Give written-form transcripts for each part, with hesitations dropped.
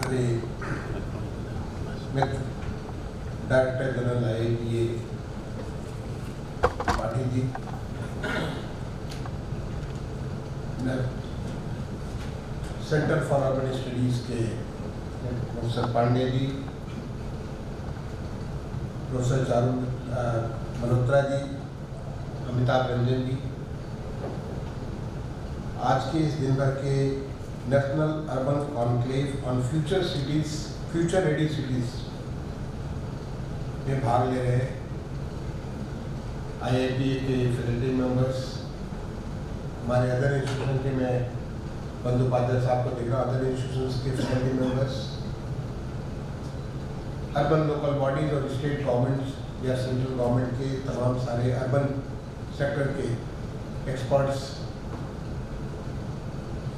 हमारे मित्र director general IITA Patil ji, centre for urban studies के प्रोफेसर पांडे जी, प्रोफेसर चारू मल्होत्रा जी, अमिताभ रंजन जी, आज के इस दिन भर के national urban conclave on future cities, future ready cities में भाग ले रहे हैं IITA के फैकल्टी मेंबर्स, हमारे अदर इंस्टीट्यूशन के, मैं बंदोपाध्याय साहब को देख रहा हूँ, अदर इंस्टीट्यूशंस के faculty members, urban local bodies और स्टेट गवर्नमेंट्स या सेंट्रल गवर्नमेंट के तमाम सारे अर्बन सेक्टर के एक्सपर्ट्स।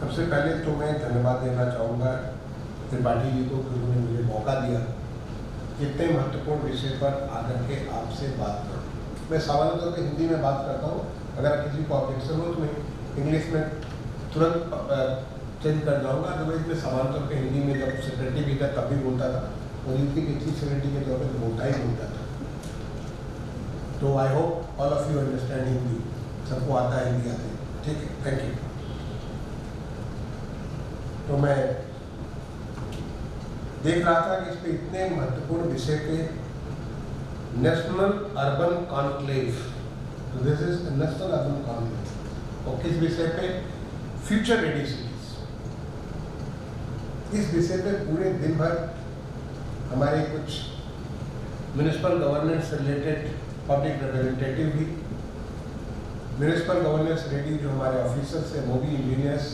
सबसे पहले तो मैं धन्यवाद देना चाहूँगा त्रिपाठी जी को कि उन्होंने मुझे मौका दिया इतने महत्वपूर्ण विषय पर आकर के आपसे बात करूँ। मैं सामान्य तौर पर हिंदी में बात करता हूँ, अगर किसी को ऑब्जेक्शन हो तो मैं इंग्लिश में तुरंत चेंज कर जाऊँगा, अदरवाइज मैं सामान्य तौर पर हिंदी में जब सेक्रेटरी भी था तब भी बोलता था और इनकी पिछली सेक्रेटरी के तौर पर बोलता ही बोलता था। तो I hope all of you understand Hindi, सबको आता है हिंदी आती है, ठीक है, थैंक यू। तो मैं देख रहा था कि इस पे इतने महत्वपूर्ण विषय पे नेशनल अर्बन कॉन्क्लेव, तो this is national urban conclave, और किस विषय पे? Future ready cities. इस विषय पे पूरे दिन भर हमारे कुछ म्युनिसिपल गवर्नेंस से रिलेटेड पब्लिक रिप्रेजेंटेटिव भी, म्युनिसिपल गवर्नेंस रेडी जो हमारे ऑफिसर्स हैं वो भी, engineers,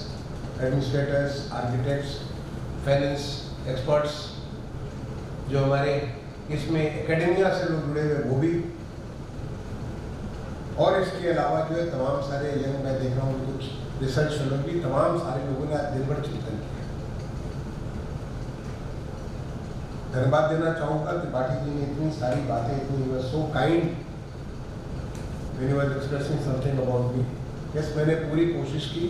administrators, architects, finance experts, जो हमारे इसमें एकेडमिया से लोग जुड़े हुए वो भी, और इसके अलावा जो है तमाम सारे यंग, मैं देख रहा हूँ कुछ रिसर्च फेलो भी, तमाम सारे लोगों ने आज दिन भर चिंतन किया। धन्यवाद देना चाहूँगा कि त्रिपाठी जी ने इतनी सारी बातें, इतनी so kind when you are expressing something about me. Yes, मैंने पूरी कोशिश की।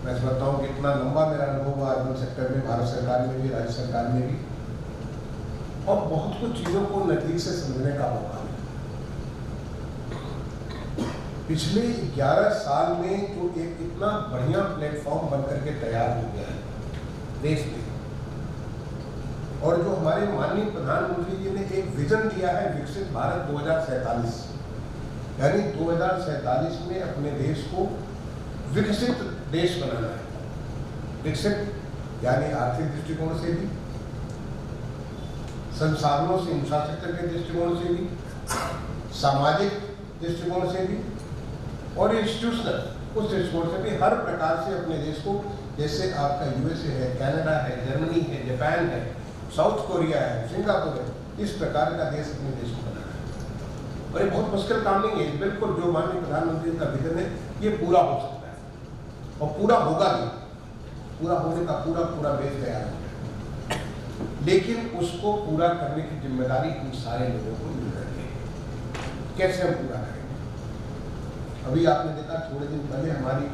मैं समझता हूँ कि इतना लंबा मेरा अनुभव हुआ अर्बन सेक्टर में, भारत सरकार में भी, राज्य सरकार में भी, और बहुत कुछ चीज़ों को नज़दीक से समझने का मौका मिला। पिछले 11 साल में जो एक इतना बढ़िया प्लेटफॉर्म बन करके तैयार हो गया है देश में, और जो हमारे माननीय प्रधानमंत्री जी ने एक विजन दिया है विकसित भारत 2047, यानी 2047 में अपने देश को विकसित देश बनाना है। विकसित यानी आर्थिक दृष्टिकोण से भी, संसाधनों से, इंफ्रास्ट्रक्चर के दृष्टिकोण से भी, सामाजिक दृष्टिकोण से भी, और इंस्टीट्यूशनल उस दृष्टिकोण से भी, हर प्रकार से अपने देश को, जैसे आपका USA है, कनाडा है, जर्मनी है, जापान है, साउथ कोरिया है, सिंगापुर है, इस प्रकार का देश अपने देश को बनाना है। और ये बहुत मुश्किल काम नहीं है, बिल्कुल जो माननीय प्रधानमंत्री का विजन है ये पूरा हो सकता है और पूरा होगा भी। पूरा होने का पूरा बेस तैयार हो गया, लेकिन उसको पूरा करने की जिम्मेदारी इन सारे लोगों को मिल रही है। कैसे हम पूरा करेंगे? अभी आपने देखा थोड़े दिन पहले हमारी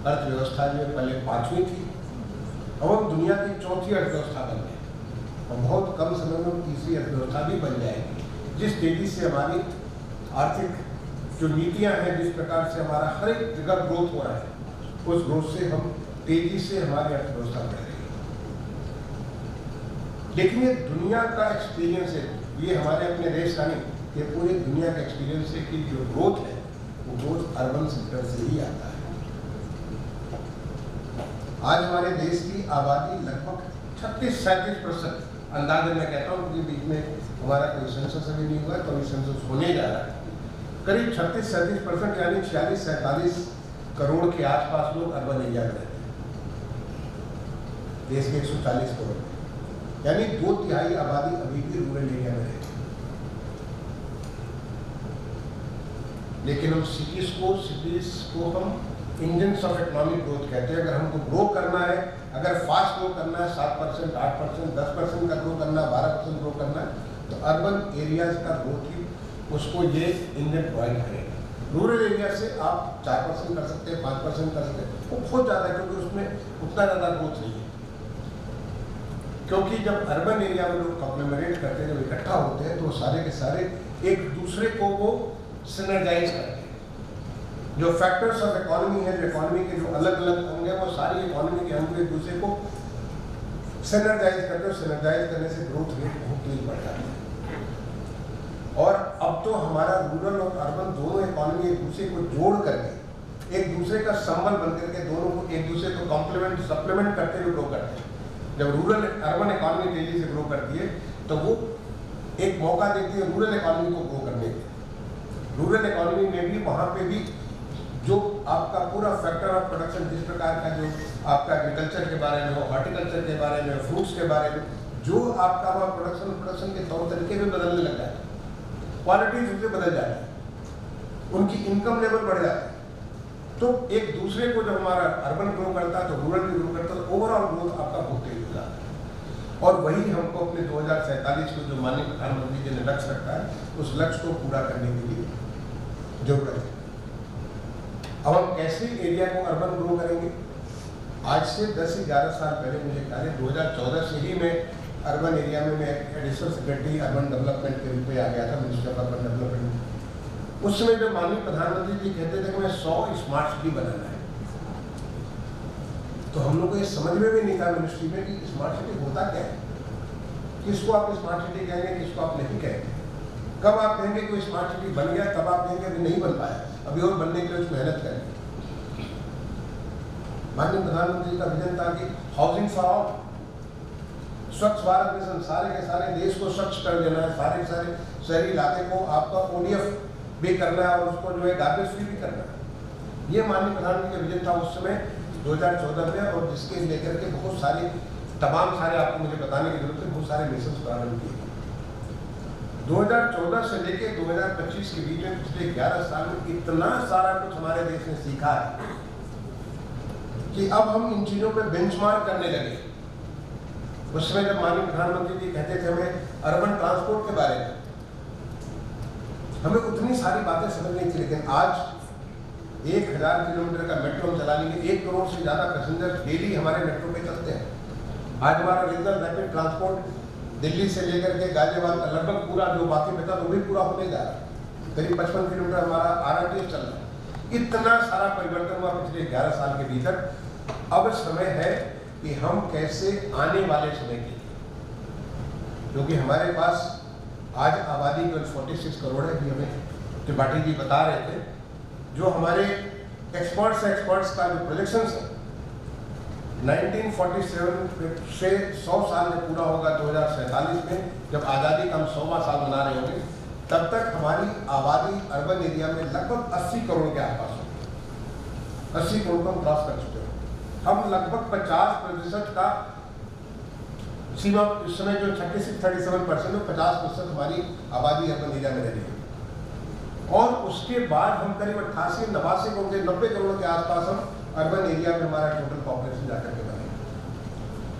अर्थव्यवस्था जो पहले 5वीं थी, अब हम दुनिया की 4थी अर्थव्यवस्था बन गए, और बहुत कम समय में 3री अर्थव्यवस्था भी बन जाएगी। जिस तेजी से हमारी आर्थिक जो नीतियां हैं, जिस प्रकार से हमारा हर एक जगह ग्रोथ हो रहा है, उस ग्रोथ से हम तेजी से हमारी अर्थव्यवस्था बढ़ रही है। लेकिन ये दुनिया का एक्सपीरियंस है, ये हमारे अपने देश का नहीं, ये पूरी दुनिया का एक्सपीरियंस है कि जो ग्रोथ है वो ग्रोथ अर्बन सेक्टर से ही आता है। आज हमारे देश की आबादी लगभग 36-37%, अंदाजे मैं कहता हूँ कि बीच में हमारा कोई सेंसस अभी नहीं हुआ, तो सेंसस होने जा रहा है, करीब 36-37% यानी 46-47 करोड़ के आसपास लोग अर्बन एरिया में रहते हैं, देश के 140 करोड़, यानी 2/3 आबादी अभी भी रूरल एरिया में रहती है। लेकिन हम सिटीज को हम इंजन्स ऑफ इकोनॉमिक ग्रोथ कहते हैं। अगर हमको ग्रो करना है, अगर फास्ट ग्रो करना है, 7%, 8%, 10% का ग्रो करना है, 12% ग्रो करना है, तो अर्बन एरियाज का ग्रोथ ही उसको ये इंजन प्रोवाइड करेगा। रूरल एरिया से आप 4% कर सकते हैं, 5% कर सकते हैं, वो बहुत ज़्यादा है, क्योंकि उसमें उतना ज़्यादा ग्रोथ नहीं है। क्योंकि जब अर्बन एरिया में लोग कॉन्ग्लोमरेट करते हैं, जब इकट्ठा होते हैं, तो सारे के सारे एक दूसरे को वो सिनर्जाइज करते हैं। जो फैक्टर्स ऑफ इकोनॉमी है, जो इकोनॉमी के जो अलग अलग अंग हैं, वो सारी इकोनॉमी के अंग एक दूसरे को सिनर्जाइज करते हैं। सिनर्जाइज करने से ग्रोथ रेट बहुत तेज बढ़ जाता है। और अब तो हमारा रूरल और अर्बन दोनों इकोनॉमी एक दूसरे को जोड़ करके, एक दूसरे का संबल बन करके, दोनों को एक दूसरे को कॉम्प्लीमेंट सप्लीमेंट करते हुए ग्रो करते हैं। जब रूरल अर्बन इकोनॉमी तेजी से ग्रो करती है तो वो एक मौका देती है रूरल इकोनॉमी को ग्रो करने के। रूरल इकोनॉमी में भी वहाँ पे भी जो आपका पूरा फैक्टर ऑफ प्रोडक्शन, जिस प्रकार का जो आपका एग्रीकल्चर के बारे में हो, हॉर्टिकल्चर के बारे में, फ्रूट्स के बारे में, जो आपका वहाँ प्रोडक्शन के तौर तरीके भी बदलने लग जाते हैं, क्वालिटीज उससे बदल जाती है, उनकी इनकम लेवल बढ़ जाता है। तो एक दूसरे को जब हमारा अर्बन ग्रो करता है तो रूरल भी ग्रो करता है, तो ओवरऑल ग्रोथ आपका बहुत तेज हो जाता है। और वही हमको अपने 2047 को जो माननीय प्रधानमंत्री जी ने लक्ष्य रखा है, उस लक्ष्य को पूरा करने के लिए जरूरत है। अब हम कैसे एरिया को अर्बन ग्रो करेंगे? आज से 10-11 साल पहले मुझे ख्याल है 2014 से ही मैं अर्बन एरिया में मैं एडिशनल सेक्रेटरी अर्बन डेवलपमेंट के रूप में आ गया था, मिनिस्ट्री ऑफ अर्बन डेवलपमेंट। उस समय जब माननीय प्रधानमंत्री जी कहते थे कि मैं 100 स्मार्ट सिटी बनाना है, तो हम लोग को ये समझ में भी नहीं था मिनिस्ट्री में कि स्मार्ट सिटी होता क्या है, किसको आप स्मार्ट सिटी कहेंगे, किसको आप नहीं कहेंगे। कब आप कहेंगे कोई स्मार्ट सिटी बन गया, तब आप कहेंगे अभी नहीं बन पाया, अभी और बनने के लिए मेहनत करेंगे। माननीय प्रधानमंत्री का विजन था कि हाउसिंग फॉर ऑल, स्वच्छ भारत मिशन, सारे के सारे देश को स्वच्छ कर देना है, सारे के सारे शहरी इलाके को आपका ODF भी करना है और उसको जो है गार्बेज फ्री भी करना है। ये माननीय प्रधानमंत्री का विजन था उस समय 2014 में, और जिसके लेकर के बहुत सारे तमाम सारे आपको मुझे बताने की जरूरत है, बहुत सारे मिशन प्रारंभ किए। 2014 से लेकर 2025 के बीच में पिछले 11 साल में इतना सारा कुछ हमारे देश ने सीखा है कि अब हम इन चीजों पे बेंचमार्क करने लगे। उस समय जब माननीय प्रधानमंत्री जी कहते थे हमें अर्बन ट्रांसपोर्ट के बारे में, हमें उतनी सारी बातें समझ नहीं थी, लेकिन आज 1000 किलोमीटर का मेट्रो हम चला लेंगे, 1 करोड़ से ज्यादा पैसेंजर डेली हमारे मेट्रो पे चलते हैं। आज हमारा रीजनल रैपिड ट्रांसपोर्ट दिल्ली से लेकर के गाजियाबाद का लगभग पूरा जो बाकी बचा तो भी पूरा होने जा रहा है। करीब 55 किलोमीटर हमारा RRTS चल रहा है। इतना सारा परिवर्तन हुआ पिछले 11 साल के भीतर। अब समय है कि हम कैसे आने वाले समय के, क्योंकि हमारे पास आज आबादी केवल 46 करोड़ है, हमें त्रिपाठी जी बता रहे थे। जो हमारे एक्सपर्ट्स का जो प्रोजेक्शन है 1947 से 100 साल में पूरा होगा 2047 में, जब आज़ादी का हम 100वां साल मना रहे होंगे, तब तक हमारी आबादी अर्बन एरिया में लगभग 80 करोड़ के आसपास होगी। 80 करोड़ को हम क्रॉस कर चुके हैं। हम लगभग 50% का सीमा, इस समय जो 36-37% में 50% हमारी आबादी अर्बन एरिया में रह रही है। और उसके बाद हम करीब 88-89 90 करोड़ के आसपास हम अर्बन एरिया में हमारा टोटल पॉपुलेशन जाकर के बनेगा।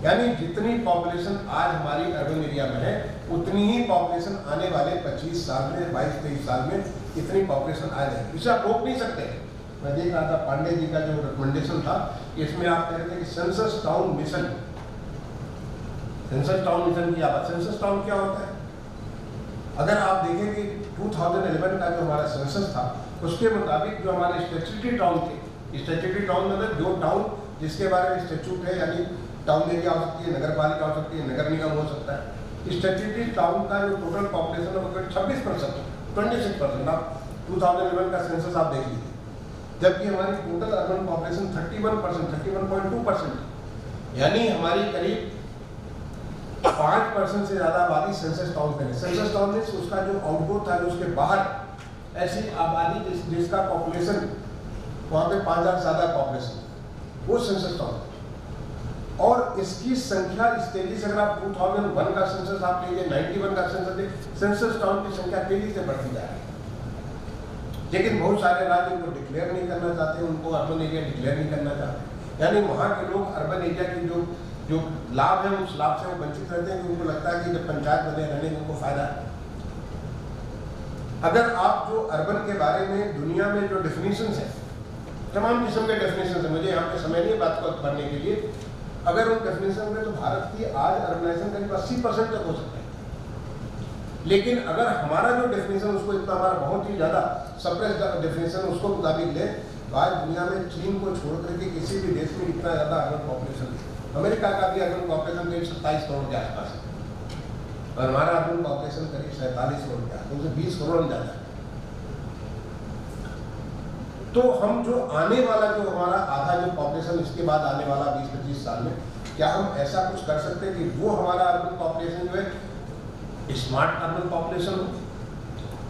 यानी जितनी पॉपुलेशन आज हमारी अर्बन एरिया में है, उतनी ही पॉपुलेशन आने वाले 25 साल में, 22-23 साल में इतनी पॉपुलेशन आ जाएगी। इसे आप रोक नहीं सकते। मैं देख रहा था पांडे जी का जो रिकमेंडेशन था, इसमें आप कह रहे थे कि census town mission. Census town mission की बात, सेंसस टाउन क्या होता है? अगर आप देखें कि 2011 का जो हमारा सेंसस था, उसके मुताबिक जो हमारे स्टैट्यूटरी टाउन थे, स्टैट्यूटरी टाउन मतलब जो टाउन जिसके बारे में स्टैट्यूट है, यानी टाउन एरिया हो सकती है, नगर पालिका हो सकती है, नगर निगम हो सकता है। स्टैट्यूटरी टाउन का जो टोटल पॉपुलेशन है वो 26%, 26%। आप 2011 का सेंसस आप देख लीजिए, जबकि हमारी टोटल अर्बन पॉपुलेशन 31%, 31.2%, यानी हमारी करीब 5% से ज्यादा आबादी सेंसस टाउन में है। सेंसस टाउन में उसका जो आउटपुट था, जो उसके बाहर ऐसी आबादी जिसका पॉपुलेशन वहाँ पे 5000 से ज्यादा पॉपुलेशन, वो सेंसस टाउन। और इसकी संख्या इस तेजी से, अगर आप 2001 का सेंसस आप लीजिए, 91 का सेंसस, सेंसस टाउन की संख्या तेजी से बढ़ती जा रही है। लेकिन बहुत सारे राज्य उनको डिक्लेयर नहीं करना चाहते, उनको अर्बन एरिया डिक्लेयर नहीं करना चाहते। यानी वहाँ के लोग अर्बन एरिया की जो लाभ है, उस लाभ से वो वंचित रहते हैं, कि उनको लगता है कि जब पंचायत बने रहने में उनको फायदा है। अगर आप जो अर्बन के बारे में दुनिया में जो डेफिनेशन है, तमाम किस्म के डेफिनेशन है, मुझे यहाँ पे समय नहीं बात को पढ़ने के लिए, अगर उन डेफिनेशन में, तो भारत की आज अर्बनाइजेशन करीब 80% तक हो सकता है। लेकिन अगर हमारा जो डेफिनेशन उसको इतना हमारा बहुत ही ज़्यादा सप्रेस डेफिनेशन उसको मुताबिक ले, तो आज दुनिया में चीन को छोड़ करके किसी भी देश में इतना ज़्यादा अर्बन पॉपुलेशन, अमेरिका का भी अर्बन पॉपुलेशन करीब 27 करोड़ के आसपास है और हमारा अर्बन पॉपुलेशन करीब 47 करोड़ के आसपास, उनसे 20 करोड़ ज़्यादा है। तो हम जो आने वाला जो हमारा आधा जो पॉपुलेशन इसके बाद आने वाला 20-25 साल में, क्या हम ऐसा कुछ कर सकते हैं कि वो हमारा अर्बन पॉपुलेशन जो है स्मार्ट अर्बन पॉपुलेशन हो,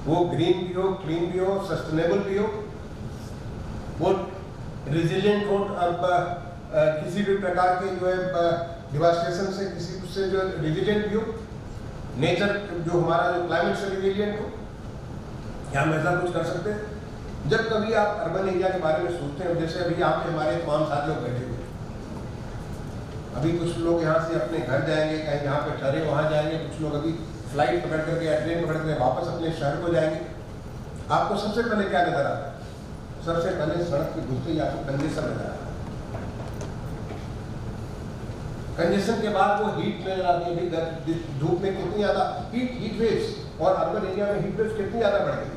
वो ग्रीन भी हो, क्लीन भी हो, सस्टेनेबल भी हो, वो रिजिलियंट हो, अब किसी भी प्रकार के जो है डिवास्टेशन से किसी उससे जो रिजिलियंट भी हो, नेचर जो हमारा जो क्लाइमेट से रिजिलियंट हो। क्या हम ऐसा कुछ कर सकते हैं? जब कभी आप अर्बन एरिया के बारे में सोचते हैं, जैसे अभी यहाँ पे हमारे तमाम साथ लोग बैठे हुए, अभी कुछ लोग यहाँ से अपने घर जाएंगे, कहीं यहाँ पे ठहरे वहाँ जाएंगे, कुछ लोग अभी फ्लाइट पकड़ करके या ट्रेन पकड़ करके वापस अपने शहर को जाएंगे। आपको सबसे पहले क्या नजर आता है? सबसे पहले सड़क पे घुसते ही आपको कंजेशन नजर आता है। कंजेशन के बाद वो हीट नजर आती है। अभी धूप में कितनी ज्यादा हीट वेव्स, और अर्बन एरिया में हीट वेव्स कितनी ज्यादा बढ़ गई।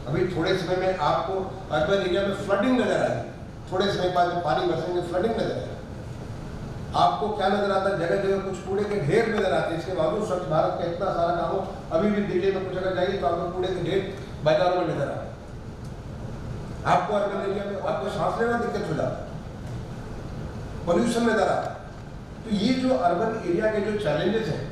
अभी थोड़े समय में आपको अर्बन एरिया में फ्लडिंग नजर आएगी, थोड़े समय बाद जब पानी बरसेंगे फ्लडिंग नजर आएगी। आपको क्या नजर आता है? जगह जगह कुछ कूड़े के ढेर नजर आते हैं। इसके बावजूद स्वच्छ भारत का इतना सारा काम हो, अभी भी दिल्ली में कुछ अगर जाइए तो आपको कूड़े के ढेर बाजारों में नजर आते हैं। आपको अर्बन एरिया में आपको सांस लेना दिक्कत हो जाता है, पोल्यूशन नजर आता है। तो ये जो अर्बन एरिया के जो चैलेंजेस हैं,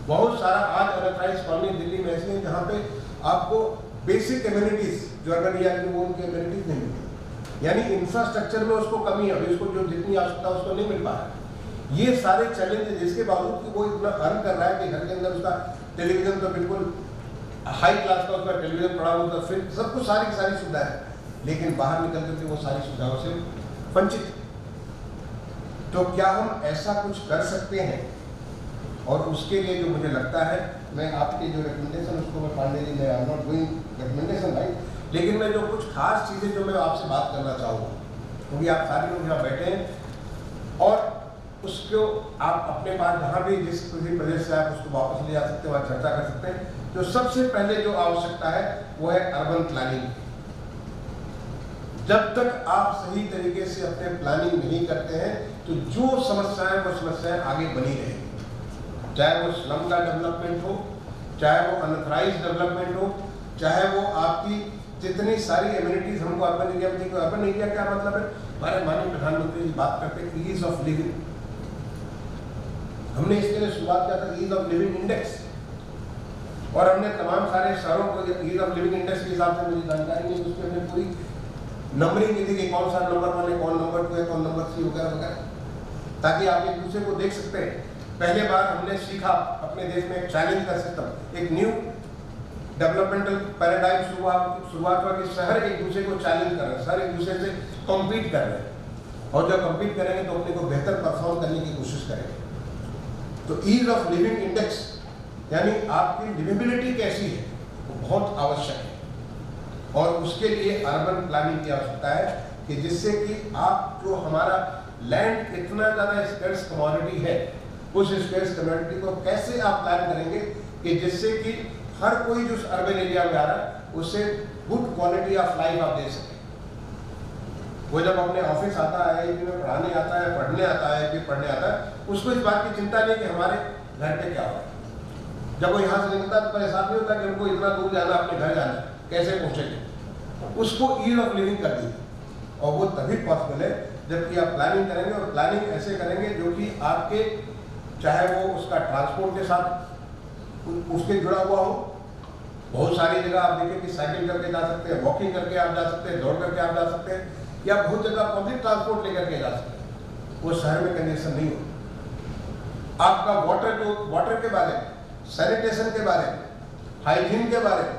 बहुत सारा आज अनऑथराइज्ड कॉलोनी दिल्ली में ऐसी है जहाँ पे आपको बेसिक एम्यूनिटीज जो अर्बन एरिया की वो उनकी एम्यूनिटीज नहीं मिलती, यानी इंफ्रास्ट्रक्चर में उसको कमी है, उसको जो जितनी आवश्यकता उसको नहीं मिल पा रहा है। ये सारे चैलेंजेस, जिसके बावजूद कि वो इतना अर्न कर रहा है कि घर के अंदर उसका टेलीविजन तो बिल्कुल हाई क्लास का उसका टेलीविजन पड़ा हुआ, फिर सब कुछ सारी की सारी सुविधा है, लेकिन बाहर निकल करके वो सारी सुविधाओं से वंचित। तो क्या हम ऐसा कुछ कर सकते हैं? और उसके लिए जो मुझे लगता है, मैं आपके जो रिकमेंडेशन उसको मैं पांडे जी, मैं I am not doing recommendation right, लेकिन मैं जो कुछ खास चीज़ें जो मैं आपसे बात करना चाहूँगा, क्योंकि आप सारे लोग यहाँ बैठे हैं और उसको आप अपने पास जहाँ भी जिस किसी प्रदेश से आप उसको वापस ले जा सकते हैं, वहाँ चर्चा कर सकते हैं। जो सबसे पहले जो आवश्यकता है वो है अर्बन प्लानिंग। जब तक आप सही तरीके से अपने प्लानिंग नहीं करते हैं तो जो समस्याएं वो समस्याएं आगे बनी रहेंगी, चाहे वो स्लम का डेवलपमेंट हो, चाहे वो अनऑथराइज्ड डेवलपमेंट हो, चाहे वो आपकी जितनी सारी एम्यूनिटीज हमको अर्बन एरिया में देखो। अर्बन एरिया क्या मतलब है? हमारे माननीय प्रधानमंत्री जी बात करते हैं ईज ऑफ लिविंग। हमने इसके लिए शुरुआत किया था ईज ऑफ लिविंग इंडेक्स, और हमने तमाम सारे शहरों को ईज ऑफ लिविंग इंडेक्स के हिसाब से, मुझे जानकारी नहीं, उसकी हमने पूरी नंबरिंग की थी कि कौन सा नंबर 1 है, कौन नंबर 2 है, कौन नंबर 3 वगैरह वगैरह, ताकि आप एक दूसरे को देख सकते हैं। पहले बार हमने सीखा अपने देश में एक चैलेंज का सिस्टम, एक न्यू डेवलपमेंटल पैराडाइम शुरुआत हुआ कि शहर एक दूसरे को चैलेंज कर रहे हैं, शहर एक दूसरे से कॉम्पीट कर रहे हैं, और जब कम्पीट करेंगे तो अपने को बेहतर परफॉर्म करने की कोशिश करेंगे। तो ईज ऑफ लिविंग इंडेक्स यानी आपकी लिविबिलिटी कैसी है वो बहुत आवश्यक है, और उसके लिए अर्बन प्लानिंग की आवश्यकता है कि जिससे कि आप जो हमारा लैंड इतना ज़्यादा स्कैर्स कमोडिटी है, उस स्कैर्स कमोडिटी को कैसे आप प्लान करेंगे कि जिससे कि हर कोई जो अर्बन एरिया में आ रहा है उससे गुड क्वालिटी ऑफ लाइफ आप दे सकें। वो जब अपने ऑफिस आता है, IIT में पढ़ाने आता है, पढ़ने आता है, फिर पढ़ने आता है, उसको इस बात की चिंता नहीं कि हमारे घर पे क्या हो। जब वो यहाँ से निकलता तो परेशान नहीं होता कि उनको इतना दूर जाना, अपने घर जाना, कैसे पहुँचेंगे। उसको ईज ऑफ लिविंग कर दी, और वो तभी पॉसिबल है जबकि आप प्लानिंग करेंगे, और प्लानिंग ऐसे करेंगे जो कि आपके चाहे वो उसका ट्रांसपोर्ट के साथ उसके जुड़ा हुआ हो। बहुत सारी जगह आप देखें कि साइकिल करके जा सकते हैं, वॉकिंग करके आप जा सकते हैं, दौड़ करके आप जा सकते हैं, या बहुत जगह पब्लिक ट्रांसपोर्ट लेकर के जा सकते हैं। वो शहर में कंजेशन नहीं हो। आपका वाटर के बारे में, सैनिटेशन के बारे में, हाइजीन के बारे में,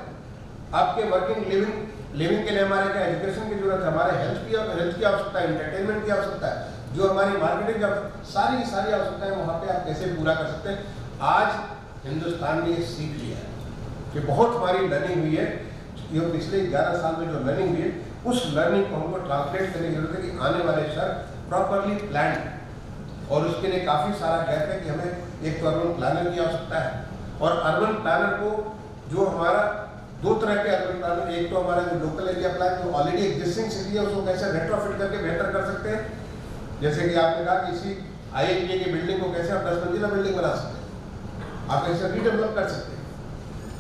आपके वर्किंग लिविंग के लिए हमारे क्या एजुकेशन की जरूरत है, हमारे हेल्थ की आवश्यकता है, एंटरटेनमेंट की आवश्यकता है, जो हमारी मार्केटिंग की सारी आवश्यकताएं वहाँ पे आप कैसे पूरा कर सकते हैं। आज हिंदुस्तान ने सीख लिया है कि बहुत हमारी लर्निंग हुई है, ये पिछले 11 साल में जो लर्निंग हुई है, उस लर्निंग को हमको ट्रांसलेट करने की जरूरत है कि आने वाले शहर प्रॉपरली प्लान, और उसके लिए काफ़ी सारा गैप है कि हमें एक तो अर्बन प्लानर की आवश्यकता है, और अर्बन प्लानर को जो हमारा दो तरह के अर्बन प्लानर, एक तो हमारा जो लोकल एरिया प्लान जो ऑलरेडी एग्जिस्टिंग सिटी है उसको कैसे रेट्रोफिट करके बेहतर कर सकते हैं, जैसे कि आपने कहा कि इसी IITA की बिल्डिंग को कैसे आप 10 मंजिला बिल्डिंग बना सकते हैं, आप कैसे रीडेवलप कर सकते हैं,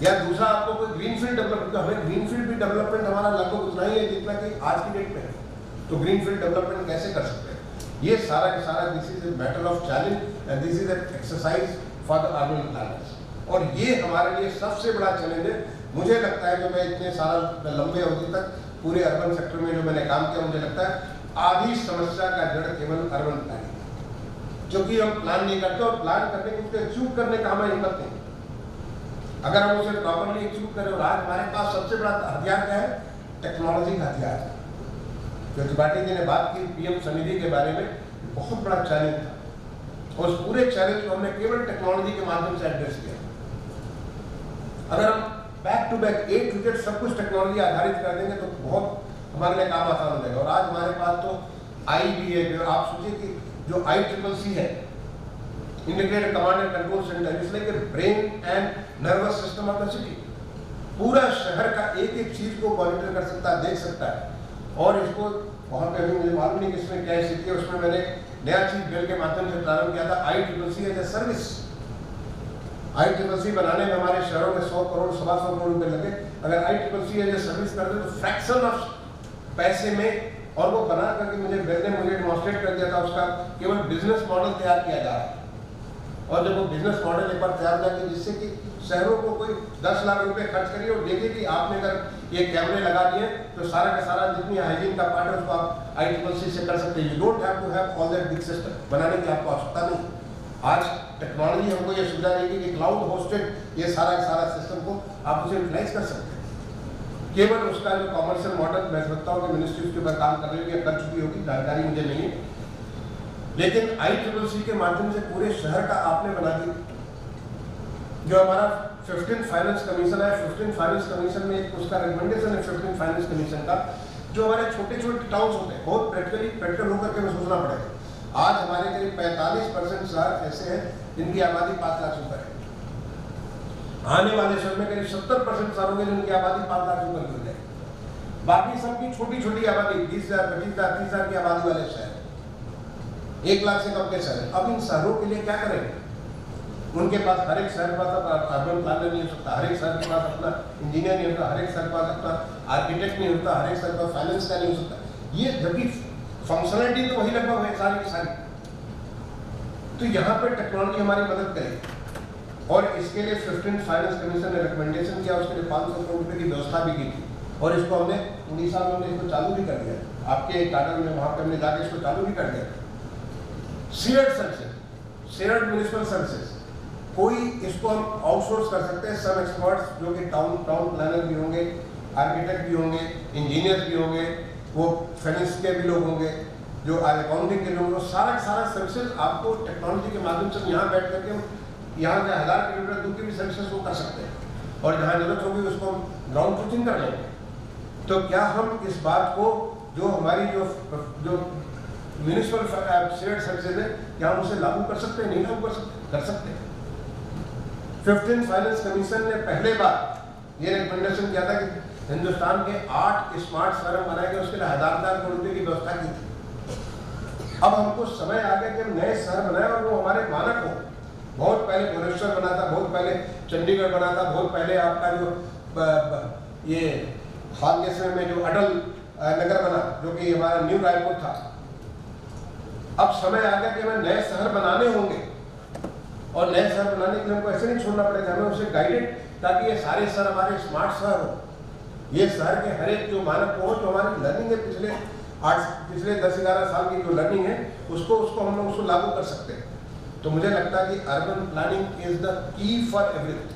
या दूसरा आपको कोई ग्रीनफील्ड डेवलपमेंट, तो हमें ग्रीनफील्ड भी डेवलपमेंट हमारा लगभग उतना ही है जितना कि आज की डेट में है, तो ग्रीनफील्ड डेवलपमेंट कैसे कर सकते हैं, ये सारा का सारा this is a matter of challenge and this is an exercise for the urban planners, और ये हमारे लिए सबसे बड़ा चैलेंज है। मुझे लगता है जो मैं इतने साल लंबे अवधि तक पूरे अर्बन सेक्टर में जो मैंने काम किया, मुझे लगता है आधी समस्या का जड़ केवल अर्बन प्लानिंग, क्योंकि हम प्लान नहीं करते और प्लान करने को उसको एग्जीक्यूट करने का हमें हिम्मत नहीं। अगर हम उसे प्रॉपरली एग्जीक्यूट करें, और आज हमारे पास सबसे बड़ा हथियार क्या है, टेक्नोलॉजी का हथियार है। जो त्रिपाठी जी ने बात की PM समिति के बारे में, बहुत बड़ा चैलेंज था, और उस पूरे चैलेंज को हमने केवल टेक्नोलॉजी के माध्यम से एड्रेस किया। अगर हम back to back A to Z सब कुछ टेक्नोलॉजी आधारित कर देंगे तो बहुत हमारे लिए काम आसान हो जाएगा। और आज हमारे पास तो आई भी है, जो आप सोचिए कि जो ICCC है, integrated command and control centre, it's like a brain and nervous system of the city, पूरा शहर का एक एक चीज को मॉनिटर कर सकता है, देख सकता है, और इसको वहाँ पे अभी मुझे मालूम नहीं कि इसमें क्या स्थिति है, उसमें मैंने नया चीज बिल के माध्यम से प्रारंभ किया था, ICCC as a service. ICCC बनाने में हमारे शहरों में 100 करोड़ 125 करोड़ रुपए लगे। अगर ICCC एज ए सर्विस कर दे तो फ्रैक्शन ऑफ पैसे में, और वो बना करके मुझे डेमोन्स्ट्रेट कर दिया था, उसका केवल बिजनेस मॉडल तैयार किया जा रहा है, और जब वो बिजनेस मॉडल एक बार तैयार हो जाए जिससे कि शहरों को कोई 10 लाख रुपए खर्च करिए और देखिए कि आपने अगर ये कैमरे लगा दिए तो सारा का सारा जितनी हाइजीन का पार्ट है उसको आप ICCC से कर सकते हैं। You don't have to have all that big system, बनाने की आपको आवश्यकता नहीं। आज टेक्नोलॉजी हमको ये सुविधा देगी कि क्लाउड होस्टेड ये सारा का सारा सिस्टम को आप उसे यूटिलाइज कर सकते हैं। केवल उसका जो कॉमर्शियल मॉडल, मैं समझता हूँ कि मिनिस्ट्री उसके ऊपर काम कर रही होगी या कर चुकी होगी, जानकारी मुझे नहीं है, लेकिन ICCC के माध्यम से पूरे शहर का आपने बना दी। जो हमारा 15th फाइनेंस कमीशन है, 15th फाइनेंस कमीशन में एक उसका रिकमेंडेशन है 15th फाइनेंस कमीशन का, जो हमारे छोटे छोटे टाउन्स होते हैं, बहुत प्रैक्टिकल होकर के हमें सोचना पड़ेगा। आज हमारे करीब 45% शहर ऐसे हैं जिनकी आबादी 5 लाख से ऊपर है। आने वाले समय में करीब 70% शहर होंगे जिनकी आबादी 5 लाख से ऊपर हो जाएगी। बाकी सबकी छोटी छोटी आबादी 20,000, 25,000, 30,000 की आबादी वाले शहर, 1 लाख से कम के शहर। अब इन शहरों के लिए क्या करेंगे? उनके पास, हर एक शहर के पास अर्बन प्लानर नहीं हो सकता, हर एक शहर के पास अपना इंजीनियर नहीं होता, हर एक शहर के पास अपना आर्किटेक्ट नहीं होता, हर एक शहर के पास फाइनेंस का नहीं हो सकता। ये जबकि फंक्शनलिटी तो वही लगभग है सारी की सारी। तो यहाँ पर टेक्नोलॉजी हमारी मदद करेगी, और इसके लिए 15th फाइनेंस कमीशन ने रिकमेंडेशन किया, उसके लिए 500 करोड़ रुपये की व्यवस्था भी की थी, और इसको हमने उड़ीसा में हमने इसको चालू भी कर दिया। आपके टाटा में वहाँ पर हमने जाके इसको चालू भी कर दिया। Shared services, shared municipal services, कोई इसको हम आउटसोर्स कर सकते हैं। सब एक्सपर्ट्स जो कि टाउन प्लानर भी होंगे, आर्किटेक्ट भी होंगे, इंजीनियर भी होंगे, वो फाइनेंस के भी लोग होंगे, जो अकाउंटिंग के लोग, सारा सर्विसेज आपको टेक्नोलॉजी के माध्यम से यहाँ बैठ करके यहाँ से 1000 किलोमीटर दूर की भी सर्विसेज को कर सकते हैं, और जहाँ जरूरत होगी उसको हम ग्राउंड ट्रूथिंग कर लेंगे। तो क्या हम इस बात को, जो हमारी जो म्युनिसिपल शेयर्ड सर्विसेज है, क्या हम उसे लागू कर सकते हैं? नहीं लागू कर सकते हैं। 15th फाइनेंस कमीशन ने पहले बार ये रिकमेंडेशन किया था कि हिंदुस्तान के 8 स्मार्ट शहर बनाएंगे, उसके लिए 1000 करोड़ रुपये की व्यवस्था की थी। अब हमको समय आ गया कि हम नए शहर बनाए और वो हमारे मानक हो। बहुत पहले भुवनेश्वर बना था, बहुत पहले चंडीगढ़ बना था, बहुत पहले आपका जो ये हाल के समय में जो अटल नगर बना, जो कि हमारा न्यू रायपुर था। अब समय आ गया कि हमें नए शहर बनाने होंगे, और नए शहर बनाने के लिए हमको ऐसे नहीं छोड़ना पड़ेगा, हमें उसे गाइडेड, ताकि ये सारे शहर हमारे स्मार्ट शहर हो। ये शहर के हर एक जो मानक हो, जो हमारी लर्निंग है पिछले 10-11 साल की जो लर्निंग है, उसको हम लोग उसको लागू कर सकते हैं। तो मुझे लगता है कि urban planning is the key for everything.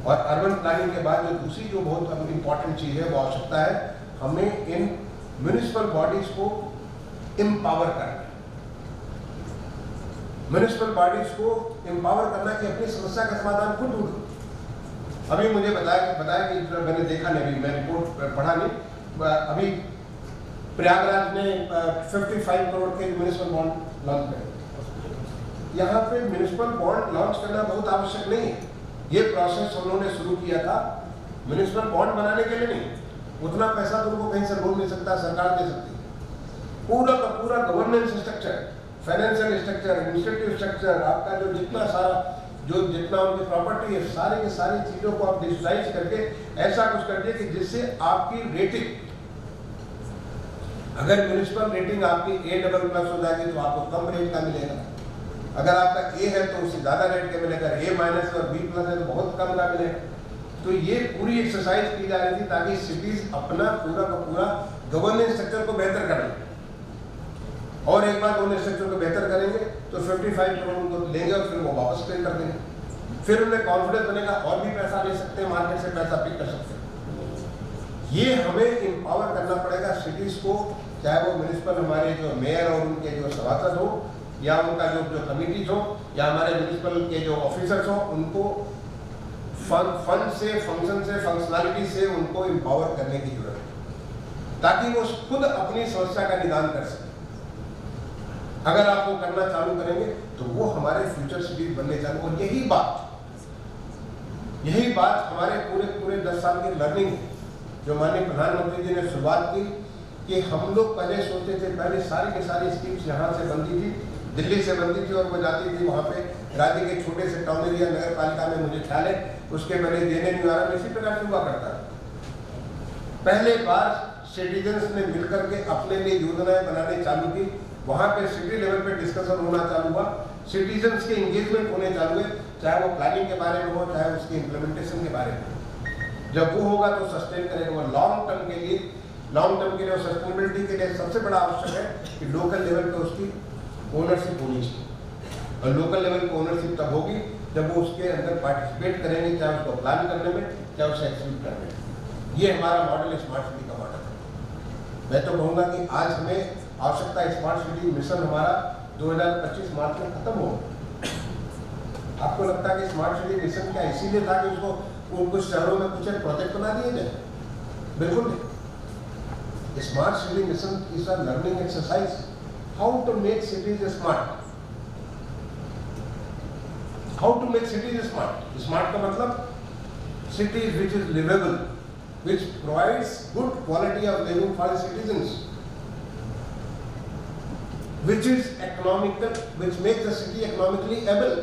और अर्बन प्लानिंग के बाद जो दूसरी जो बहुत इंपॉर्टेंट चीज है, वो आवश्यकता है हमें इन म्युनिसिपल बॉडीज को एम्पावर करना। म्युनिसिपल बॉडीज को एम्पावर करना कि अपनी समस्या का समाधान खुद ढूंढो। अभी मुझे बताया कि मैंने देखा नहीं, अभी मैं रिपोर्ट पढ़ा नहीं, अभी प्रयागराज में 55 करोड़ के म्युनिसिपल बॉन्ड लॉन्च करेंगे। यहाँ पे म्युनिसिपल बॉन्ड लॉन्च करना बहुत आवश्यक नहीं है, ये प्रोसेस हम लोगों ने शुरू किया था म्युनिसिपल बॉन्ड बनाने के लिए नहीं, उतना पैसा तो उनको कहीं से लोन मिल सकता है, सरकार दे सकती है। पूरा का पूरा governance structure, financial structure, administrative structure, आपका जो जितना सारा जितना उनकी प्रॉपर्टी है, सारी की सारी चीजों को आप डिजिटाइज करके ऐसा कुछ कर दिए कि जिससे आपकी रेटिंग, अगर म्युनिसिपल रेटिंग आपकी A++ हो जाएगी तो आपको कम रेट का मिलेगा, अगर आपका A है तो उससे ज्यादा रेट का मिलेगा, A- और B+ है तो बहुत कम का मिलेगा। तो ये पूरी एक्सरसाइज की जा रही थी ताकि सिटीज अपना पूरा का पूरा गवर्नेंस स्ट्रक्चर को बेहतर कर लें, और एक बार गवर्नेंस स्ट्रक्चर को बेहतर करेंगे तो 55 करोड़ उनको लेंगे और फिर वो वापस पे कर देंगे, फिर उन्हें कॉन्फिडेंस बनेगा और भी पैसा ले सकते हैं, मार्केट से पैसा पिक कर सकते हैं। ये हमें एम्पावर करना पड़ेगा सिटीज को, चाहे वो म्युनिसिपल हमारे जो मेयर और उनके जो सभासद हो, या उनका जो कमिटीज हो, या हमारे म्युनिसिपल के जो ऑफिसर्स हो, उनको फंड से, फंक्शन से, फंक्शनलिटी से उनको एम्पावर करने की जरूरत है ताकि वो खुद अपनी समस्या का निदान कर सके। अगर आप वो करना चालू करेंगे तो वो हमारे फ्यूचर सिटीज बनने चालू, और यही बात हमारे पूरे 10 साल की लर्निंग है जो माननीय प्रधानमंत्री जी ने शुरुआत की कि हम लोग पहले सोचते थे, पहले सारी की सारी स्कीम्स यहाँ से बनती थी, दिल्ली से बनती थी और वो जाती थी वहाँ पे राज्य के छोटे से टाउन एरिया नगर पालिका में, मुझे ख्याल है उसके पहले देने निवारण में इसी प्रकार से हुआ करता है। पहले बार सिटीजन्स ने मिलकर के अपने लिए योजनाएं बनाने चालू की, वहाँ पे सिटी लेवल पे डिस्कशन होना चालू हुआ, सिटीजन्स के एंगेजमेंट होने चालू हुए, चाहे वो प्लानिंग के बारे में हो, चाहे उसके इम्प्लीमेंटेशन के बारे में। जब वो होगा तो सस्टेन करेगा, वो लॉन्ग टर्म के लिए और सस्टेनेबिलिटी के लिए सबसे बड़ा आवश्यक है कि लोकल लेवल पे उसकी ओनरशिप होनी चाहिए, और लोकल लेवल पे ओनरशिप तब होगी जब वो उसके अंदर पार्टिसिपेट करेंगे, चाहे उसको प्लान करने में, चाहे उसे एक्सिक्यूट करने में। ये हमारा मॉडल स्मार्ट सिटी का मॉडल है। मैं तो कहूँगा कि आज हमें आवश्यकता स्मार्ट सिटी मिशन हमारा 2025 मार्च में खत्म हो। आपको लगता है कि स्मार्ट सिटी मिशन क्या इसीलिए था कि उसको कुछ शहरों में कुछ प्रोजेक्ट बना दिए जाए? बिल्कुल नहीं। Smart city mission is a learning exercise, how to make cities smart, how to make cities smart. Smart का मतलब cities which is liveable, which provides good quality of living for the citizens, which is economical, which makes the city economically able।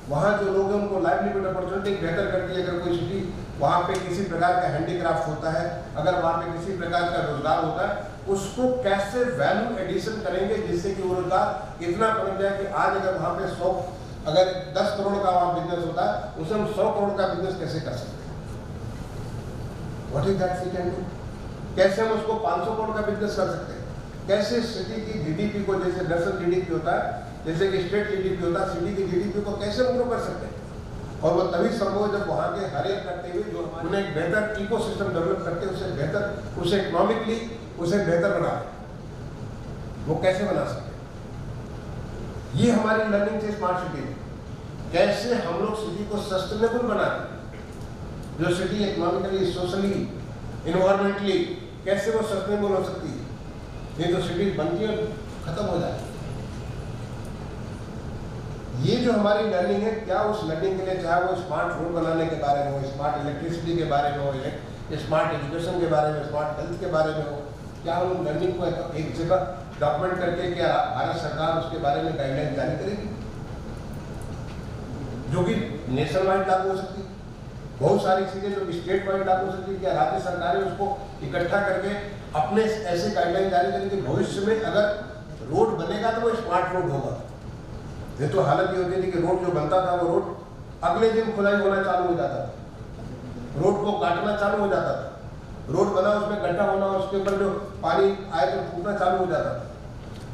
वहाँ जो लोग हैं उनको livelihood opportunity बेहतर करती है। अगर कोई सिटी वहाँ पे किसी प्रकार का हैंडीक्राफ्ट होता है, अगर वहाँ पे किसी प्रकार का रोजगार होता है, उसको कैसे वैल्यू एडिशन करेंगे जिससे कि वो रोजगार इतना बन जाए कि आज अगर वहाँ पे 10 करोड़ का वहाँ बिजनेस होता है, उसे हम 100 करोड़ का बिजनेस कैसे कर सकते हैं? What is that we can do? कैसे हम उसको 500 करोड़ का बिजनेस कर सकते हैं? कैसे सिटी की जीडीपी को, जैसे नेशनल जीडीपी होता है, जैसे कि स्टेट जीडीपी होता है, सिटी की जीडीपी को कैसे हम ग्रो कर सकते हैं? और वो तभी संभव है जब वहाँ के हर एक करते हुए जो उन्हें एक बेहतर इकोसिस्टम डेवलप करके उसे बेहतर, उसे इकोनॉमिकली उसे बेहतर बना, वो कैसे बना सकते हैं? ये हमारी लर्निंग थी स्मार्ट सिटी में। कैसे हम लोग सिटी को सस्टेनेबल बनाते, जो सिटी इकोनॉमिकली, सोशली, इन्वायरमेंटली कैसे वो सस्टेनेबल हो सकती है? नहीं तो सिटी बनती है खत्म हो जाती है। ये जो हमारी लर्निंग है, क्या उस लर्निंग के लिए, चाहे वो स्मार्ट रोड बनाने के बारे में हो, स्मार्ट इलेक्ट्रिसिटी के बारे में हो, स्मार्ट एजुकेशन के बारे में, स्मार्ट हेल्थ के बारे में हो, क्या हम लर्निंग को एक जगह डॉक्यूमेंट करके क्या भारत सरकार उसके बारे में गाइडलाइन जारी करेगी जो कि नेशनल वाइड लागू हो सकती है? बहुत सारी चीजें जो स्टेट वाइड लागू हो सकती है, क्या राज्य सरकारें उसको इकट्ठा करके अपने ऐसे गाइडलाइन जारी करेंगे? भविष्य में अगर रोड बनेगा तो वो स्मार्ट रोड होगा। ये तो हालत ये होती थी कि रोड जो बनता था वो रोड अगले दिन खुदाई होना चालू हो जाता था, रोड को काटना चालू हो जाता था, रोड बना उसमें गड्ढा होना और उसके ऊपर जो पानी आए तो फूटना चालू हो जाता था।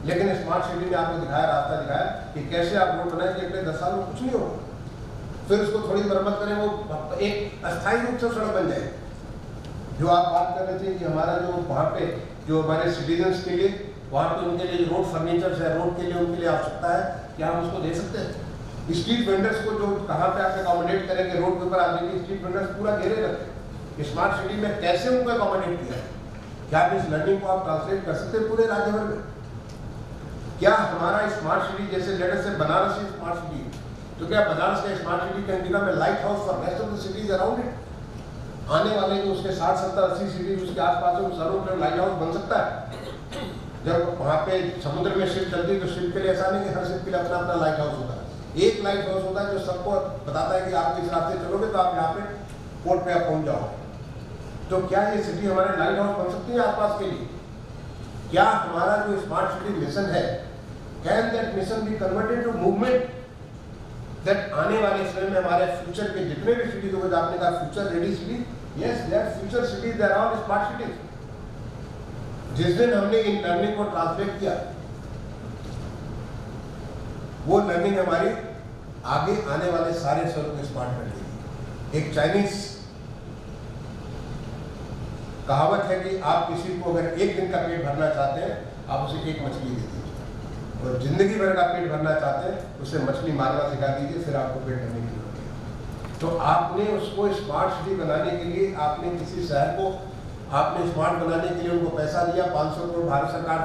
लेकिन स्मार्ट सिटी ने आपको दिखाया, रास्ता दिखाया कि कैसे आप रोड बनाए कि अगले 10 साल में कुछ नहीं होगा, फिर उसको थोड़ी मरम्मत करें, वो एक अस्थायी रूप से सड़क बन जाए। जो आप बात कर रहे थे कि हमारा जो वहाँ पे जो हमारे सिटीजन्स के लिए वहाँ पे उनके लिए रोड फर्नीचर है, रोड के लिए उनके लिए आवश्यकता है, क्या हम उसको दे सकते हैं? स्ट्रीट वेंडर्स को जो कहाँ पे आप अकोमोडेट करेंगे, रोड के ऊपर आप देखिए स्ट्रीट वेंडर्स पूरा घेरे रहते हैं। स्मार्ट सिटी में कैसे उनको अकोमोडेट किया? क्या आप इस लर्निंग को आप ट्रांसलेट कर सकते हैं पूरे राज्य भर में? क्या हमारा स्मार्ट सिटी जैसे लेटर से बनारस ही स्मार्ट सिटी, तो क्या बनारस का smart city can become a light house for rest of the cities around it? आने वाले जो उसके 60, 70, 80 सिटीज उसके आसपास में शहरों में लाइट हाउस बन सकता है। जब वहाँ पे समुद्र में शिप चलती है तो शिप के लिए ऐसा नहीं कि हर शिप के लिए अपना अपना लाइट हाउस होता है। एक लाइट हाउस होता है जो सबको बताता है कि आप इस रास्ते चलोगे तो आप यहाँ पे पोर्ट पे आप पहुँच जाओगे। तो क्या ये सिटी हमारे लाइट हाउस बन सकती है आसपास के लिए? क्या हमारा जो स्मार्ट सिटी मिशन है, can that mission be converted to movement, that आने वाले समय में हमारे फ्यूचर के जितने भी सिटीज होंगे, आपने कहा future ready city, yes they are future cities, they are all smart cities. जिस दिन हमने इन लर्निंग को ट्रांसलेट किया, वो लर्निंग हमारी आगे आने वाले सारे शहरों को स्मार्ट कर देगी। एक चाइनीज कहावत है कि आप किसी को अगर एक दिन का पेट भरना चाहते हैं, आप उसे एक मछली दे दीजिए, और जिंदगी भर का पेट भरना चाहते हैं उसे मछली मारना सिखा दीजिए, फिर आपको पेट भरने की जरूरत है। तो आपने उसको स्मार्ट सिटी बनाने के लिए आपने किसी शहर को आपने स्मार्ट बनाने के लिए उनको पैसा दिया, 500 करोड़ भारत सरकार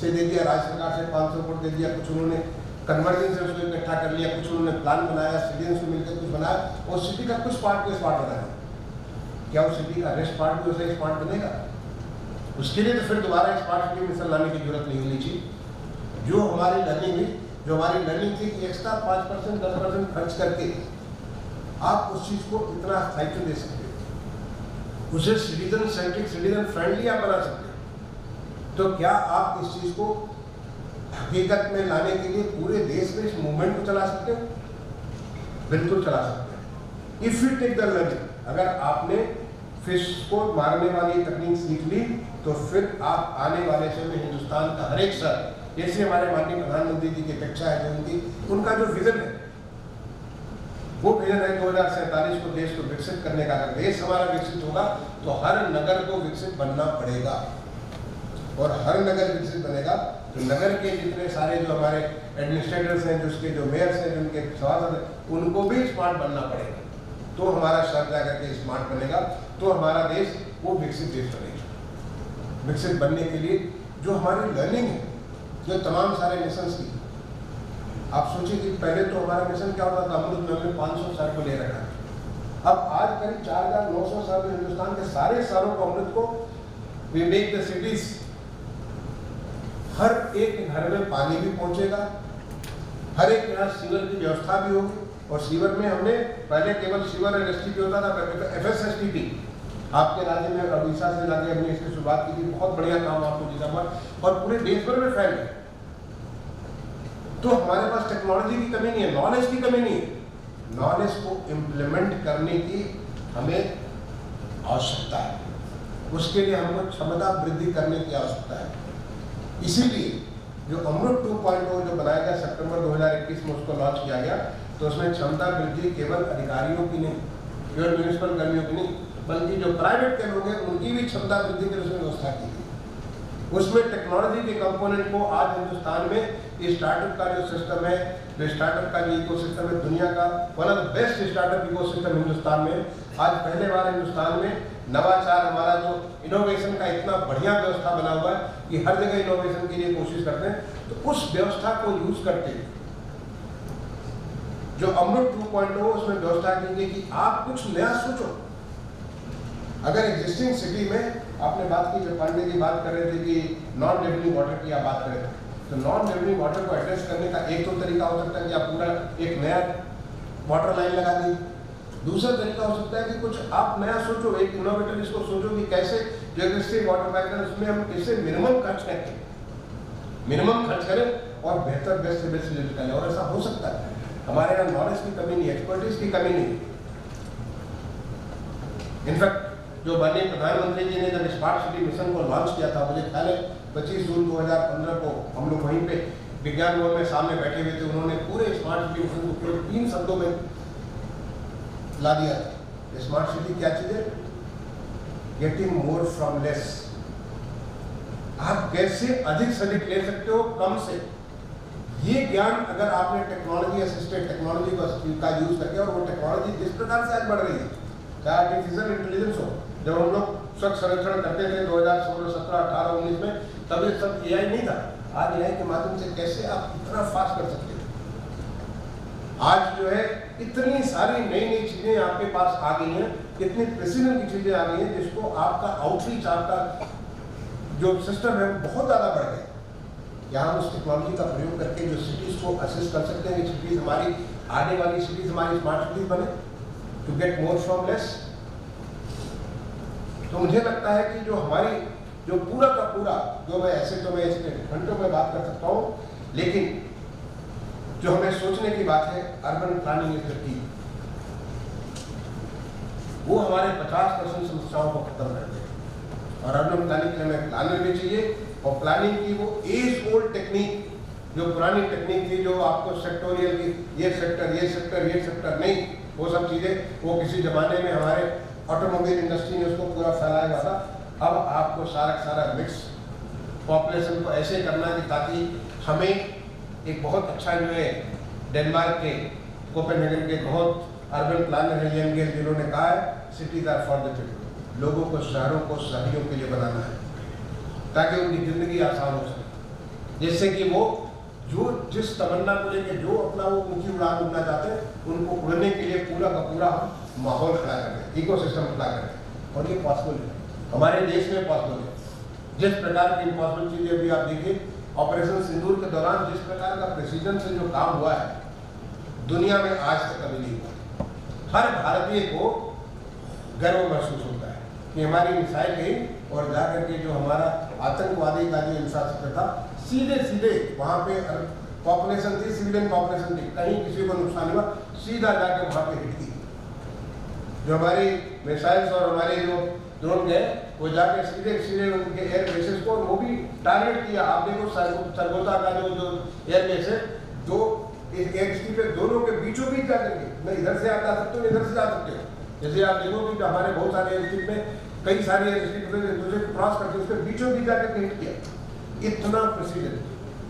से दे दिया, राज्य सरकार से 500 करोड़ दे दिया, कुछ उन्होंने कन्वर्जन से उसको इकट्ठा कर लिया, कुछ उन्होंने प्लान बनाया, सिटीजन से मिलकर कुछ बनाया, और सिटी का कुछ पार्ट को स्मार्ट बनाया। क्या उस सिटी का रेस्ट पार्ट भी उसे स्मार्ट बनेगा? उसके लिए तो फिर दोबारा स्मार्ट सिटी मिशन लाने की जरूरत नहीं होनी चाहिए। जो हमारी लर्निंग हुई, जो हमारी लर्निंग थी कि एक्स्ट्रा 5%, 10% खर्च करके आप उस चीज को इतना स्थायित्व दे सकते हो, उसे सिटीजन सेंट्रिक, सिटीजन फ्रेंडली आप बना सकते हो। तो क्या आप इस चीज को हकीकत में लाने के लिए पूरे देश में इस मूवमेंट को चला सकते हो? बिल्कुल चला सकते हैं। If you take the learning, अगर आपने फिश को मारने वाली तकनीक सीख ली, तो फिर आप आने वाले समय में हिंदुस्तान का हर एक शहर, जैसे हमारे माननीय प्रधानमंत्री जी की अपेक्षा है, जो उनका जो विजन है, वो विजन है 2047 को देश को विकसित करने का। अगर देश हमारा विकसित होगा तो हर नगर को विकसित बनना पड़ेगा, और हर नगर विकसित बनेगा तो नगर के जितने सारे जो हमारे एडमिनिस्ट्रेटर्स हैं, जो उसके जो मेयर्स हैं, जिनके सभासद हैं, उनको भी स्मार्ट बनना पड़ेगा। तो हमारा शहर जाकर के स्मार्ट बनेगा, तो हमारा देश वो विकसित देश बनेगा। विकसित बनने के लिए जो हमारी लर्निंग है, जो तमाम सारे मिशन की, आप सोचिए कि पहले तो हमारा मिशन क्या होता था, अमृत में हमने 500 शहर को ले रखा है। अब आज करीब 4900 शहर में हिंदुस्तान के सारे शहरों को, अमृत को, वी मेक द सिटीज, हर एक घर में पानी भी पहुंचेगा, हर एक यहाँ सीवर की व्यवस्था भी होगी। और सीवर में हमने पहले केवल सीवर एंड एसटीपी होता था, एफएसएसटीपी आपके राज्य में उड़ीसा से लाके हमने इसकी शुरुआत की थी, बहुत बढ़िया काम आपको दिखा हुआ, और पूरे देश भर में फैल गया। तो हमारे पास टेक्नोलॉजी की कमी नहीं है, नॉलेज की कमी नहीं है, नॉलेज को इम्प्लीमेंट करने की हमें आवश्यकता है, उसके लिए हमको क्षमता वृद्धि करने की आवश्यकता है। इसीलिए जो अमृत 2.0 जो बनाया गया सितंबर 2021 में, उसको लॉन्च किया गया, तो उसमें क्षमता वृद्धि केवल अधिकारियों की नहीं, केवल म्यूनिसिपल कर्मियों की नहीं, बल्कि जो प्राइवेट के लोग हैं उनकी भी क्षमता वृद्धि के लिए उसमें व्यवस्था की गई। उसमें टेक्नोलॉजी के कंपोनेंट को आज हिंदुस्तान में स्टार्टअप का जो सिस्टम है, जो स्टार्टअप का जो इकोसिस्टम है, दुनिया का one of the best startup ecosystem Hindustan में, आज पहले बार हिंदुस्तान में नवाचार, हमारा जो इनोवेशन का इतना बढ़िया व्यवस्था बना हुआ है कि हर जगह इनोवेशन के लिए कोशिश करते हैं। तो उस व्यवस्था को यूज करके जो अमृत 2.0 उसमें व्यवस्था की गई कि आप कुछ नया सोचो। अगर एग्जिस्टिंग सिटी में आपने बात की, जब पांडे जी बात कर रहे थे कि नॉन रेवन्यू वाटर की आप बात कर रहे थे, तो नॉन रेवन्यू वाटर को एड्रेस करने का एक तो तरीका हो सकता है कि आप पूरा एक नया वाटर लाइन लगा दीजिए। दूसरा तरीका हो सकता है कि कुछ आप नया सोचो, एक इनोवेटर इसको सोचो कि कैसे जो एग्जिस्टिंग वाटर पाइपलाइन उसमें हम कैसे मिनिमम खर्च करें, मिनिमम खर्च करें और बेहतर बेस्ट से बेस्ट रिजल्ट करें। और ऐसा हो सकता है, हमारे यहाँ नॉलेज की कमी नहीं, एक्सपर्टीज की कमी नहीं। इनफैक्ट जो माननीय प्रधानमंत्री जी ने जब स्मार्ट सिटी मिशन को लॉन्च किया था, मुझे ख्याल है 25 जून 2015 को हम लोग वहीं पे विज्ञान भवन में सामने बैठे हुए थे, उन्होंने पूरे स्मार्ट सिटी मिशन को केवल 3 शब्दों में ला दिया था। स्मार्ट सिटी क्या चीज है? Getting more from less. आप कैसे अधिक से अधिक ले सकते हो कम से। ये ज्ञान अगर आपने टेक्नोलॉजी असिस्टेड टेक्नोलॉजी का यूज करके, और वो टेक्नोलॉजी जिस प्रकार से आज बढ़ रही है, चाहे आर्टिफिशियल इंटेलिजेंस हो, जब हम लोग स्वच्छ सर्वेक्षण करते थे 2016, 17, 18, 19 में, तब ये सब AI नहीं था। आज AI के माध्यम से कैसे आप इतना फास्ट कर सकते हो। आज जो है इतनी सारी नई नई चीजें आपके पास आ गई हैं, इतनी प्रेसिजन की चीजें आ गई हैं, जिसको आपका आउटरीच, आपका जो सिस्टम है बहुत ज़्यादा बढ़ गया। यहाँ हम उस टेक्नोलॉजी का प्रयोग करके जो सिटीज़ को असिस्ट कर सकते हैं कि सिटीज़ हमारी आने वाली सिटीज़ हमारी स्मार्ट सिटीज़ बने, to get more from less. तो मुझे लगता है कि जो हमारी जो पूरा का पूरा, जो मैं ऐसे तो मैं इसमें घंटों में बात कर सकता हूँ, लेकिन जो हमें सोचने की बात है, urban planning is the key. वो हमारे 50% समस्याओं को खत्म कर दे। और अर्बन प्लानिंग के लिए हमें प्लानर भी चाहिए, और प्लानिंग की वो एज ओल्ड टेक्निक, जो पुरानी टेक्निक थी, जो आपको सेक्टोरियल की ये सेक्टर नहीं, वो सब चीज़ें वो किसी ज़माने में हमारे ऑटोमोबाइल इंडस्ट्री ने उसको पूरा फैलाया हुआ था। अब आपको सारा मिक्स पॉपुलेशन को ऐसे करना है कि ताकि हमें एक बहुत अच्छा जो है, डेनमार्क के कोपेनहेगन के बहुत अर्बन प्लानर है ईएन गेल, जिन्होंने कहा है cities are for the people, लोगों को शहरों को शहरियों के लिए बनाना है ताकि उनकी जिंदगी आसान हो सके, जिससे कि वो जो जिस तमन्ना को लेकर जो अपना वो ऊंची उड़ान उड़ना चाहते हैं, उनको उड़ने के लिए पूरा का पूरा हम माहौल खड़ा कर रहे हैं, इकोसिस्टम खड़ा कर रहे हैं। और ये पॉसिबल है, हमारे देश में पॉसिबल है। जिस प्रकार की इम्पॉसिबल चीज़ें अभी आप देखिए, ऑपरेशन सिंदूर के दौरान जिस प्रकार का प्रेसिजन से जो काम हुआ है, दुनिया में आज तक कभी नहीं हुआ। हर भारतीय को गर्व महसूस होता है कि हमारी मिसाइल गई और जाकर के जो हमारा आतंकवादी का जो इंफ्रास्ट्रक्चर था, सीधे वहाँ पे पॉपुलेशन थी, सिविलियन पॉपुलेशन थी, कहीं किसी को नुकसान हुआ, सीधा जाके वहाँ पे हिट की। जो हमारी मिसाइल्स और हमारे जो ड्रोन गए, वो जाके सीधे उनके एयर बेसेस को, वो भी टारगेट किया। आप देखो सरगोजा का जो एयर बेस है, जो एक स्ट्रीट पे दोनों के बीचों बीच जा करके, मैं इधर से आप जा सकते हो, इधर से जा सकते हो। जैसे आप देखोगे कि हमारे बहुत सारे एयर स्ट्रीट में कई सारी एयर स्ट्रीट दूसरे क्रॉस करके उसके बीचों बीच जाकर हिट किया। इतना प्रेसिजन,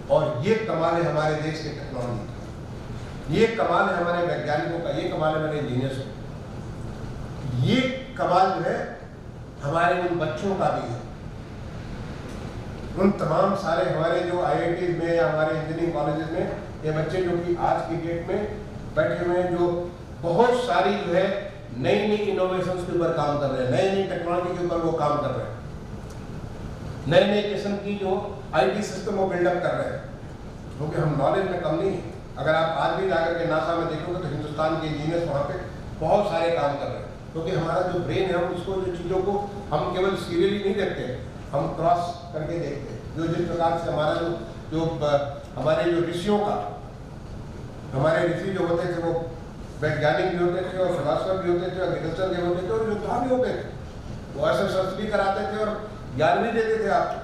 और ये कमाल है हमारे देश के टेक्नोलॉजी का, ये कमाल है हमारे वैज्ञानिकों का, ये कमाल है हमारे इंजीनियर्स का, ये कमाल जो है हमारे उन बच्चों का भी है, उन तमाम सारे हमारे जो IITs में या हमारे इंजीनियरिंग कॉलेजेस में ये बच्चे जो कि आज की डेट में बैठे हुए हैं, जो बहुत सारी जो है नई नई इनोवेशंस के ऊपर काम कर रहे हैं, नई नई टेक्नोलॉजी के ऊपर वो काम कर रहे हैं, नए नए किस्म की जो IT सिस्टम वो बिल्डअप कर रहे हैं, क्योंकि हम नॉलेज में कम नहीं है। अगर आप आज भी जाकर के नासा में देखोगे तो हिंदुस्तान के इंजीनियर्स वहाँ पे बहुत सारे काम कर रहे हैं, क्योंकि हमारा जो ब्रेन है, हम उसको जो चीज़ों को हम केवल सीरियली नहीं देखते हैं, हम क्रॉस करके देखते हैं। जो जिस प्रकार से हमारा जो हमारे जो ऋषियों का, हमारे ऋषि जो होते थे वो वैज्ञानिक भी होते थे और फिलोसफर भी होते थे, एग्रीकल्चर के होते थे और योद्धा भी होते थे, वो ऐसे शस्त्र भी कराते थे और ज्ञान भी देते थे आपको।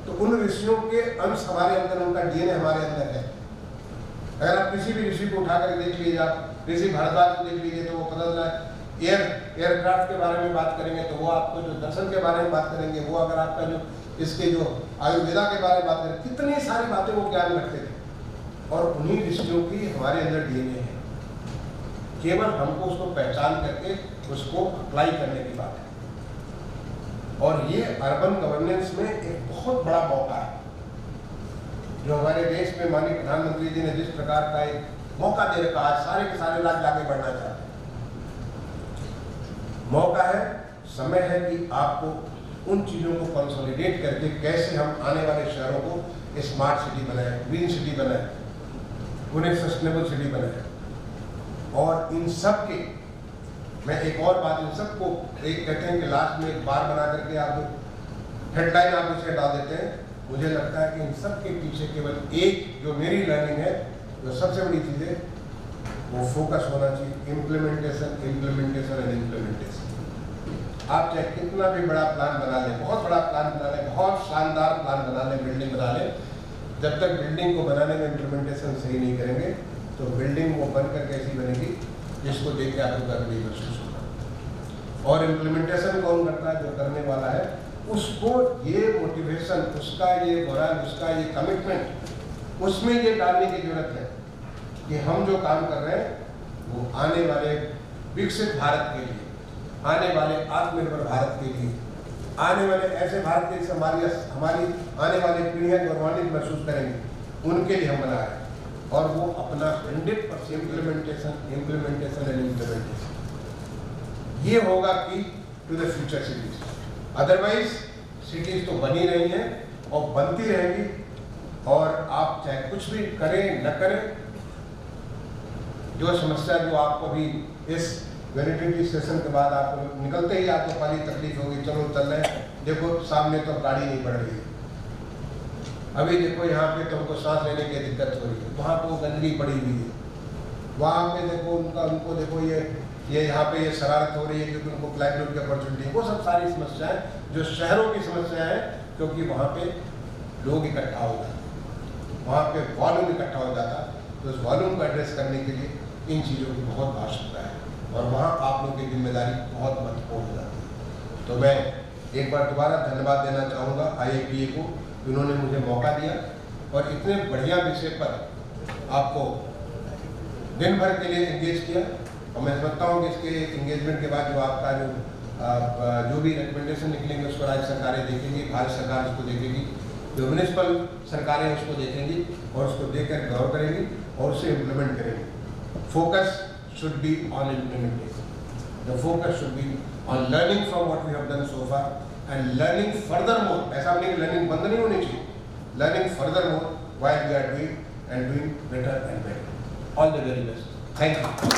तो उन ऋषियों के अंश हमारे अंदर, उनका DNA हमारे अंदर है। अगर आप किसी भी ऋषि को उठाकर देख लीजिए, आप ऋषि भारद्वाज को देख लीजिए, तो वो पता चला एयरक्राफ्ट के बारे में बात करेंगे तो वो आपको जो दर्शन के बारे में बात करेंगे, वो अगर आपका जो इसके जो आयुर्वेदा के बारे में बात करें, कितनी सारी बातें वो ज्ञान रखते थे, और उन्हीं ऋषियों की हमारे अंदर DNA है। केवल हमको उसको पहचान करके उसको अप्लाई करने की बात है। और ये अर्बन गवर्नेंस में एक बहुत बड़ा मौका है, जो हमारे देश में माननीय प्रधानमंत्री जी ने जिस प्रकार का एक मौका दे रखा, आज सारे के सारे राज्य आगे बढ़ना चाहते हैं। मौका है, समय है कि आपको उन चीज़ों को कंसोलिडेट करके कैसे हम आने वाले शहरों को स्मार्ट सिटी बनाए, ग्रीन सिटी बनाए, उन्हें सस्टेनेबल सिटी बनाए। और इन सब के मैं एक और बात, इन सबको एक कहते हैं कि लास्ट में एक बार बना करके आप हेडलाइन आप उसे डाल देते हैं। मुझे लगता है कि इन सब के पीछे केवल एक जो मेरी लर्निंग है, जो सबसे बड़ी चीज़ है, वो फोकस होना चाहिए, इम्प्लीमेंटेशन एंड इम्प्लीमेंटेशन। आप चाहे कितना भी बड़ा प्लान बना लें, बहुत बड़ा प्लान बना लें, बहुत शानदार प्लान बना लें, बिल्डिंग बना लें, जब तक बिल्डिंग को बनाने में इम्प्लीमेंटेशन सही नहीं करेंगे तो बिल्डिंग वो बनकर कैसी बनेगी जिसको देख के आपको गर्व नहीं महसूस होगा। और इम्प्लीमेंटेशन कौन करता है? जो करने वाला है, उसको ये मोटिवेशन, उसका ये मोरल, उसका ये कमिटमेंट, उसमें ये डालने की जरूरत है कि हम जो काम कर रहे हैं वो आने वाले विकसित भारत के लिए, आने वाले आत्मनिर्भर भारत के लिए, आने वाले ऐसे भारत के लिए हमारी आने वाली पीढ़ियाँ गौरवान्वित महसूस करेंगी, उनके लिए हम बना रहे हैं। और वो अपना 100% इम्प्लीमेंटेशन ये होगा कि to the future cities. Otherwise cities तो बनी रही हैं और बनती रहेंगी, और आप चाहे कुछ भी करें न करें, जो समस्या जो आपको भी इस वैलिडिटी सेशन के बाद आपको निकलते ही आपको पहली तकलीफ होगी, चलो चल रहे हैं, देखो सामने तो गाड़ी नहीं बढ़ रही है, अभी देखो यहाँ पे तुमको सांस लेने की दिक्कत हो रही है, वहाँ पे वो गंदगी पड़ी हुई है, वहाँ पे देखो उनको देखो ये यहाँ पे ये शरारत हो रही है क्योंकि उनको लाइवलीहुड की अपॉर्चुनिटी, वो सब सारी समस्याएं जो शहरों की समस्याएं हैं, क्योंकि वहाँ पे लोग इकट्ठा हो जाते हैं, वहाँ पे वॉल्यूम इकट्ठा हो जाता है, तो उस वॉल्यूम को एड्रेस करने के लिए इन चीज़ों की बहुत आवश्यकता है, और वहाँ आप लोगों की जिम्मेदारी बहुत महत्वपूर्ण हो जाती है। तो मैं एक बार दोबारा धन्यवाद देना चाहूँगा IAPA को, उन्होंने मुझे मौका दिया और इतने बढ़िया विषय पर आपको दिन भर के लिए एंगेज किया। और मैं समझता हूँ कि इसके एंगेजमेंट के बाद जो आपका जो भी रिकमेंडेशन निकलेंगे उसको राज्य सरकारें देखेंगी, भारत सरकार उसको देखेगी, जो म्यूनिसिपल सरकारें उसको देखेंगी और उसको देखकर गौर करेंगी और उसे इम्प्लीमेंट करेंगी। Focus should be on implementation. The focus should be on learning from what we have done so far and learning furthermore. ऐसा नहीं कि learning बंद नहीं होनी चाहिए, learning furthermore while we are doing better and better. All the very best. Thank you.